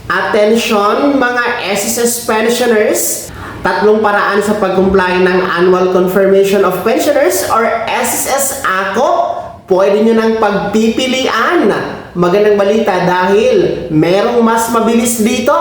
Attention mga SSS pensioners, tatlong paraan sa pag-comply ng Annual Confirmation of Pensioners or SSS ACO, pwede nyo ng pagpipilian. Magandang balita dahil merong mas mabilis dito.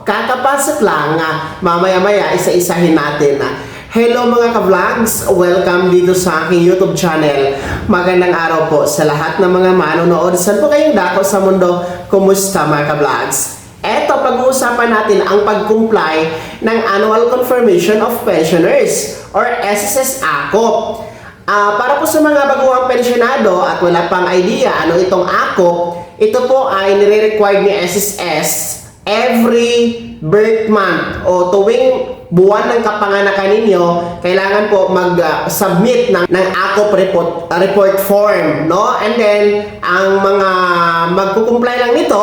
Kakapasok lang, mamaya-maya isa-isahin natin. Hello mga ka-vlogs! Welcome dito sa aking YouTube channel. Magandang araw po sa lahat ng mga manonood. Saan po kayong dako sa mundo? Kumusta mga ka-vlogs? Eto, pag-uusapan natin ang pag-comply ng Annual Confirmation of Pensioners or SSS ACO. Para po sa mga baguhang pensyonado at wala pang idea ano itong ACO, ito po ay nire-required ni SSS every birth month o tuwing buwan ng kapanganakan ninyo, kailangan po mag-submit ng ACO report form, no? And then, ang mga magkukumplay lang nito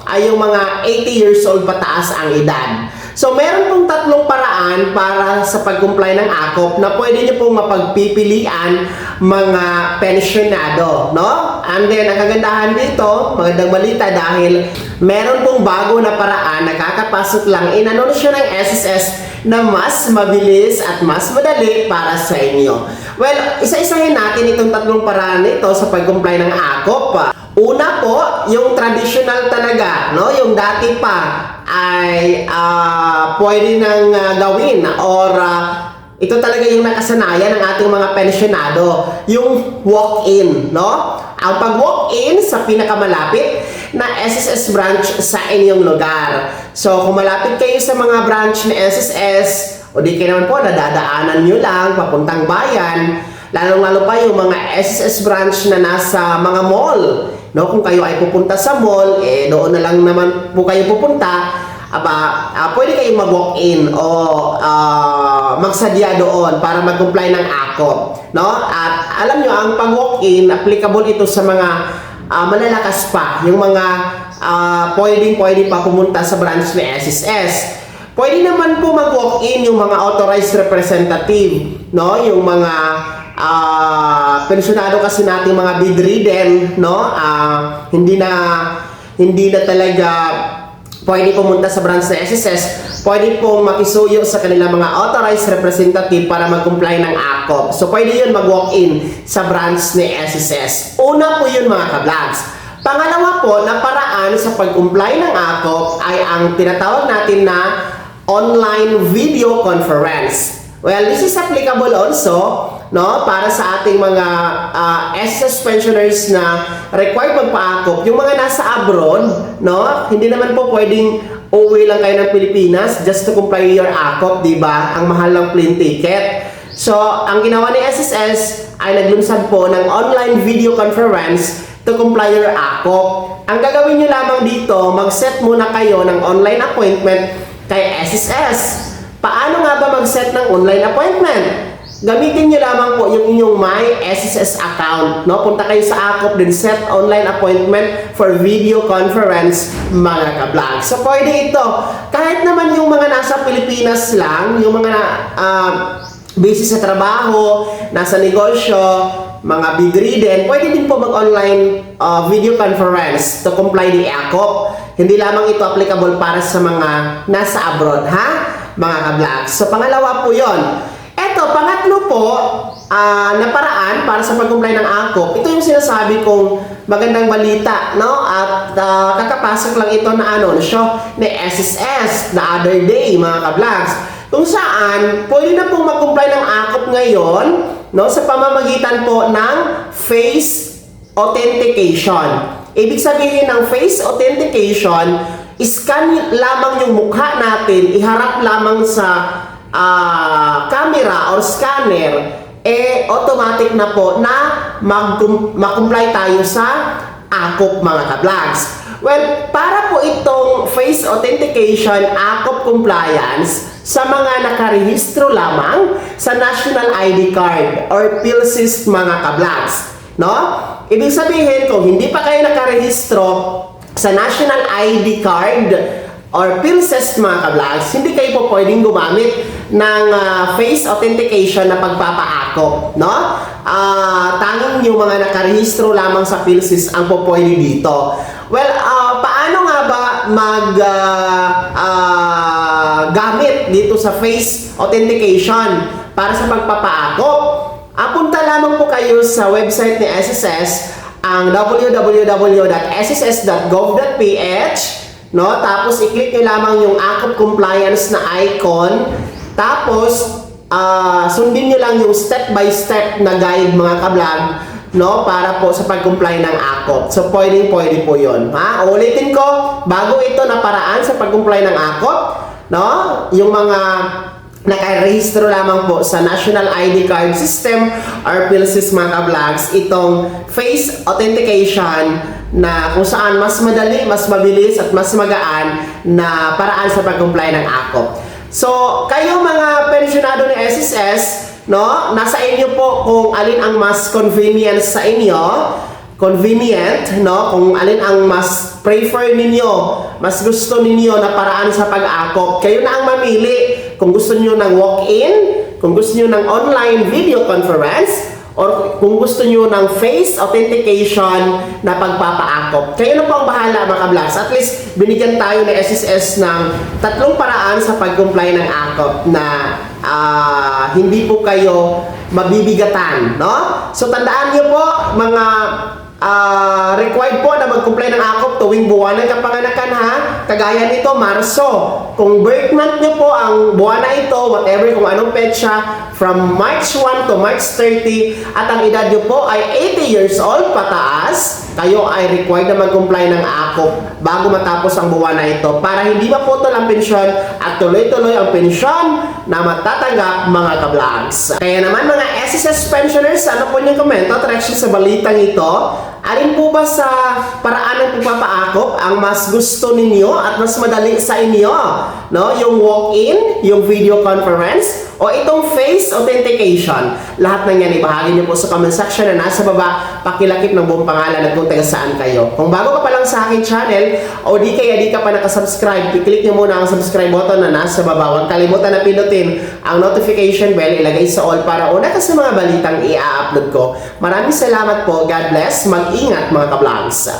ay yung mga 80 years old pataas ang edad. So, meron pong tatlong paraan para sa pag-comply ng ACO na pwede nyo pong mapagpipilian mga pensyonado, no? And then, ang kagandahan dito, magandang balita dahil meron pong bago na paraan na kakapasok lang, inano siya ng SSS na mas mabilis at mas madali para sa inyo. Well, isa-isahin natin itong tatlong paraan nito sa pag-comply ng ACO. Una po, yung traditional talaga, no? Yung dati pa ay pwede nang gawin or ito talaga yung nakasanayan ng ating mga pensyonado, yung walk-in, no? Ang pag-walk-in sa pinakamalapit na SSS branch sa inyong lugar. So, kung malapit kayo sa mga branch ni SSS, o di kayo naman po, nadadaanan nyo lang, papuntang bayan, lalong-lalo pa yung mga SSS branch na nasa mga mall. No, kung kayo ay pupunta sa mall, doon na lang naman po kayo pupunta, pwede kayong mag-walk-in o magsadya doon para mag-comply ng ACO. No? At alam nyo, ang pag-walk-in, applicable ito sa mga malalakas pa, yung mga pwede pa pumunta sa branch ni SSS. Pwede naman po mag-walk-in yung mga authorized representative, no? Yung mga pensyonado kasi nating mga bedridden, no? Hindi na talaga pwede pumunta sa branch ng SSS, pwede pong makisuyo sa kanilang mga authorized representative para mag-comply ng ACO. So, pwede yun mag-walk-in sa branch ni SSS. Una po yun mga ka-vlogs. Pangalawa po na paraan sa pag-comply ng ACO ay ang tinatawag natin na online video conference. Well, this is applicable also, no, para sa ating mga SSS pensioners na required magpa-ACO. Yung mga nasa abroad, no, hindi naman po pwedeng uuwi lang kayo ng Pilipinas just to comply with your ACO, di ba? Ang mahal ng plane ticket. So, ang ginawa ni SSS ay naglunsad po ng online video conference to comply your ACO. Ang gagawin nyo lamang dito, mag-set muna kayo ng online appointment kay SSS. Paano nga ba mag-set ng online appointment? Gamitin nyo lamang po yung inyong My SSS account. No? Punta kayo sa ACO, then set online appointment for video conference, mga ka-vlog. So, pwede ito. Kahit naman yung mga nasa Pilipinas lang, yung mga busy sa trabaho, nasa negosyo, mga bedridden, pwede din po mag-online video conference to comply the ACO. Hindi lamang ito applicable para sa mga nasa abroad, ha? Mga ka-vlogs. So, pangalawa po yon. Eto, pangatlo po na paraan para sa pag-comply ng ACO. Ito yung sinasabi kong magandang balita, no? At kakapasok lang ito na anunsyo ni SSS the other day, mga ka-vlogs. Kung saan, pwede na pong mag-comply ng ACO ngayon, no? Sa pamamagitan po ng face authentication. Ibig sabihin ng face authentication, scan lamang yung mukha natin, iharap lamang sa camera or scanner, automatic na po na mag-comply tayo sa ACO, mga ka-vlogs. Well, para po itong face authentication, ACO compliance, sa mga nakarehistro lamang sa National ID Card or PhilSys, mga ka-vlogs. No? Ibig sabihin, kung hindi pa kayo nakarehistro sa National ID Card or PhilSys, mga ka-vlogs, hindi kayo po pwedeng gumamit ng face authentication na pagpapa-ACO, no? Tanging yung mga nakarehistro lamang sa PhilSys ang po pwede dito. Well, paano nga ba gamit dito sa face authentication para sa pagpapaakop, punta lamang po kayo sa website ni SSS, ang www.sss.gov.ph, no? Tapos i-click nyo lamang yung AKOP compliance na icon. Tapos sundin nyo lang yung step by step na guide mga kablog, no? Para po sa pag-comply ng AKOP. So pwede po yun. Ulitin ko, bago ito na paraan sa pag-comply ng AKOP, no? Yung mga nakarehistro lamang po sa National ID Card System or PhilSys mga kablogs, itong face authentication na kung saan mas madali, mas mabilis at mas magaan na paraan sa pag-comply ng AKOP. So, kayo mga pensyonado ni SSS, no, nasa inyo po kung alin ang mas convenient sa inyo, no, kung alin ang mas prefer ninyo, mas gusto ninyo na paraan sa pag-akop. Kayo na ang mamili kung gusto niyo ng walk-in, kung gusto niyo ng online video conference, or kung gusto niyo ng face authentication na pagpapaakop. Kayo na po ang bahala mga kablogs. At least binigyan tayo ng SSS ng 3 paraan sa pag-comply ng AKOP na hindi po kayo mabibigatan, no? So tandaan niyo po mga required po na mag-comply ng AKOP tuwing buwan ng kapanganakan ha. Kagaya nito, Marso. Kung birth month nyo po ang buwan na ito, whatever kung anong petsa, from March 1 to March 30, at ang edad nyo po ay 80 years old pataas, kayo ay required na mag-comply ng AKOP bago matapos ang buwan na ito para hindi maputol ang pensyon at tuloy-tuloy ang pensyon na matatanggap mga kablogs. Kaya naman mga SSS pensioners, ano po yung komento at reaction sa balitang ito? Alin po ba sa paraan ng pagpapaakop ang mas gusto ninyo at mas madali sa inyo? No? Yung walk-in, yung video conference, o itong face authentication? Lahat ng yan ibahagi niyo po sa comment section na nasa baba. Pakilakip ng buong pangalan at kung taga saan kayo. Kung bago ka pa lang sa aking channel o di ka pa nakasubscribe, i-click niyo muna ang subscribe button na nasa baba. Huwag kalimutan na pindutin ang notification bell, ilagay sa all para una ka sa mga balitang i-upload ko. Maraming salamat po. God bless. Mag-ingat mga kablogs.